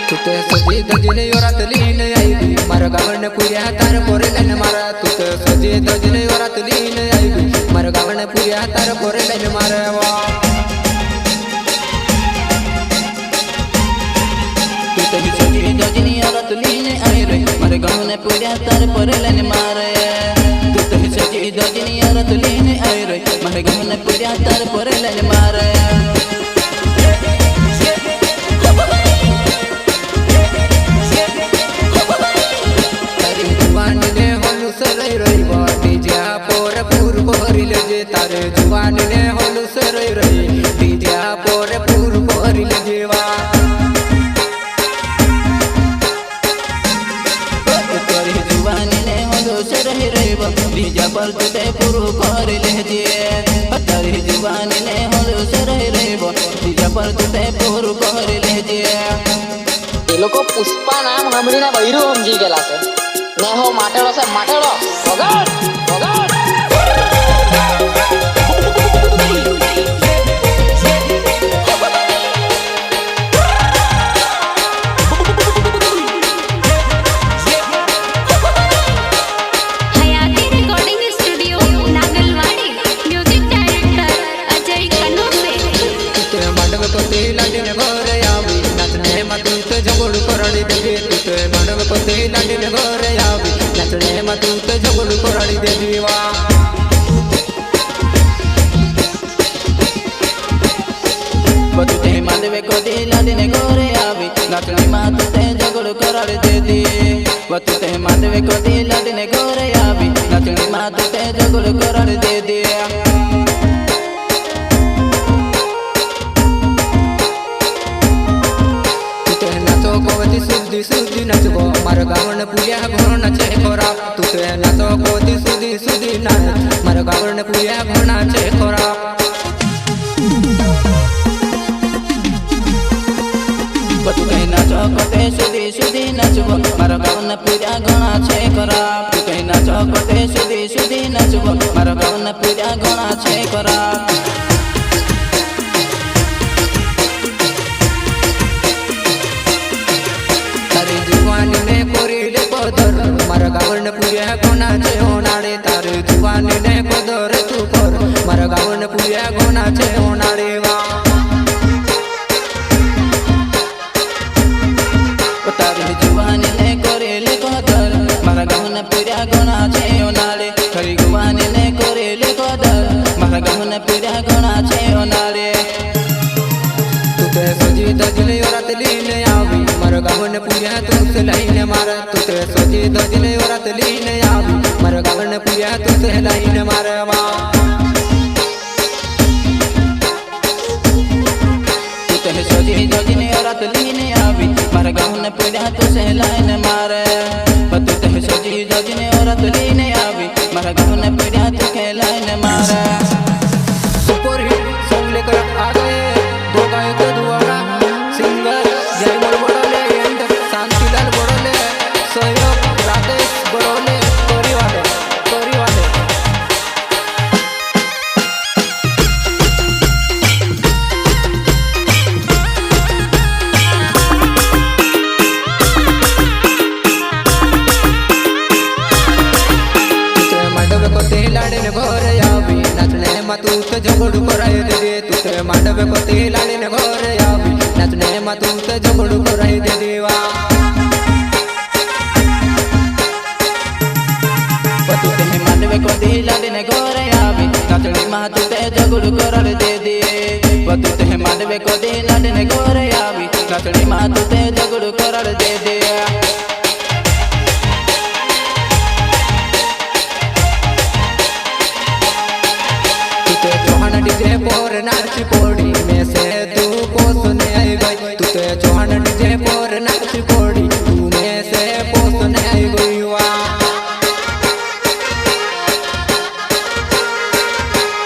तुते सजी दजले योरात लीन आईबी मारा गावण पुऱ्या तार पोरेलन मारा तुते सजी दजले योरात लीन आईबी मारा गावण पुऱ्या तार पोरेलन मारा वा तुते सजी दजले योरात लीन आईबी मारा गावण पुऱ्या तार पोरेलन मारा तुते सजी दजले योरात लीन आईबी मारा गावण पुऱ्या तार पोरेलन मारा तारे जुवान ने होलु सरई रही डीजा पोरे पूर पोरी लेवा तारे जुवान ने होलु सरई रही डीजा पर तुते पूर पोरी लेजे तारे जुवान ने होलु सरई रही डीजा पर तुते पूर पोरी लेजे એ લોકો પુષ્પા નામ સાંભળીને બૈરું સમજી ગયેલા છે ને હો માટેડો છે માટેડો વગાડ વગાડ बतुते मांडवे को दिला देने गोरे आवी नाचने मात ते जगड़ करार दे दी बतुते मांडवे को दिला देने गोरे आवी नाचने मात ते जगड़ करार दे दी तुते नाचो कोवती सुधी सुधी नाचबो मार गावण पुया घोण नाचे खोरा तुते नाचो कोवती सुधी सुधी नाच मार गावण पुया घोण नाचे खोरा तुते नाचो कोते सुधी सुधी नाचबो मारा गावण पुऱ्या घोणा छे करा तुते नाचो कोते सुधी सुधी नाचबो मारा गावण पुऱ्या घोणा छे करा तारी जुवानी ने कोरीले पदर मारा गावण पुऱ्या घोणा छे होनाडे तारी जुवानी ने पदर तू कर मारा गावण पुऱ्या घोणा छे होनाडे वा जुवानी ने कोरेले कोदर मारा गावण पुऱ्या घोणा छे ओनाळे खरी जुवानी ने कोरेले कोदर मारा गावण पुऱ्या घोणा छे ओनाळे तुते सजी दजले योरात लीन आवी मारा गावण पुऱ्या तुस लाईन मारा तुते सजी दजले योरात लीन आवी मारा गावण पुऱ्या तुस लाईन मारा वा तुते सजी दजले योरात लीन आवी मारा गावण पुऱ्या तुस लाईन मारे तुते सजी दजले योरात लीन आवी मारा गावण पुऱ्या तुस लाईन मारे सुपर हिट सॉन्ग लेकर आ गए दो गायक दुआरा सिंगर जयमल बड़ोले एंड शांतिलाल बड़ोले सहयोग राकेश बड़ोले कोरी वाले तूत झगड़ू कराए दे तुते मांडवे को ते लाड़ी ने घर आवी नाचने मा तूत झगड़ू कराए दे देवा तुते मांडवे को ते लाड़ी ने घर आवी नाचने मा तूते झगड़ू कराए दे दे तुते मांडवे को ते लाड़ी ने घर आवी नाचने मा तूते झगड़ू कराए दे दे डीजे पोर नाच पोड़ी में से तू पोसने आई गई तुते चौहान डीजे पोर नाच पोड़ी तू में से पोसने आई गई वा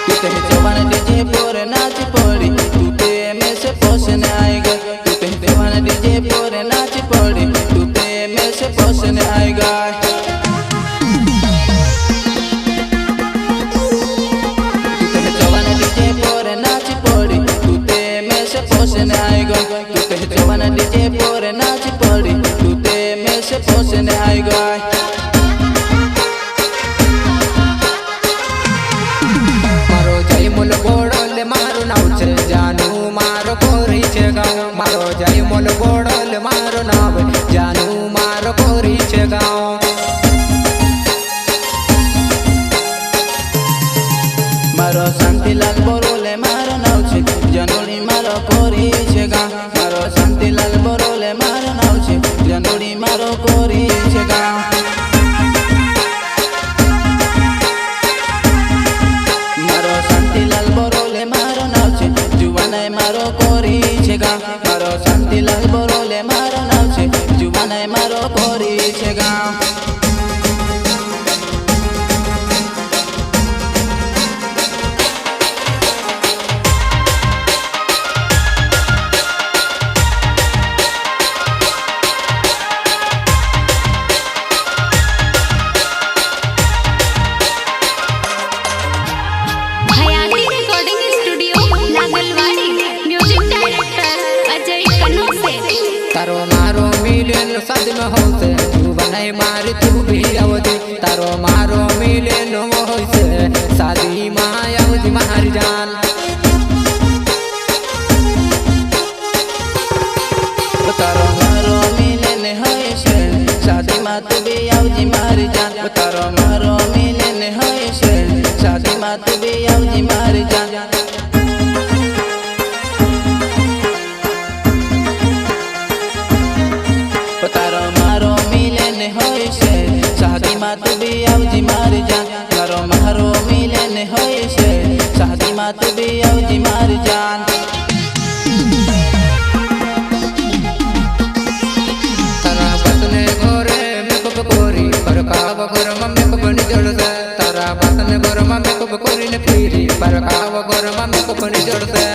तुते चौहान डीजे पोर नाच पोड़ी तुते में से पोसने आई गई तुते चौहान डीजे पोर नाच पोड़ी तुते में से पोसने आई गई पोसने आई गई तुते जवान डीजे पोर बोले नाच पड़ी तू ते में से पोसने आई गाय मारो जय मोल गोडल मारो नाव छे जानू मारो कोरी छे गाँव मारो जय मोल गोडल मारो नाव जानू मारो कोरी छे गाँव मारो शांतिलाल बोरोले मारो नाव छे जनोड़ी मारो कोरी छे गाँव मारो शांतिलाल बोरोले मारो नाव छे जनोड़ी मारो कोरी छे गाँव मारो शांतिलाल बोरोले मारो नाव छे जुवानाय मारो कोरी छे गाँव मारो शांतिलाल बोरोले मारो नाव छे जुवानाय मारो कोरी छे गाँव हयाती recording studio Nagalwadi music director Ajay Kanose तारो मारो मिलन सदन होसे तू बनाई मारी तू भी अवधि तारो मारो मिलन होसे शादी माँ अवधि मारी जान तारो मारो मिलन होय छे शादी माँ तू भी आवजी मारी जान तारो मारो मिलन होय छे शादी माँ तू भी आवजी मारी जान तारो मारो मिलन होय छे शादी माँ तू भी आवजी मारी जान तारो मारो मिलन होय छे शादी माँ तू भी आवजी मारी जान तारा बतने घोरे मेकअप कोरी पर काव गोरमा मेकअप नि जड़से तारा बतने गोरमा मेकअप कोरी ने फिरी पर काव गोरमा मेकअप नि जड़से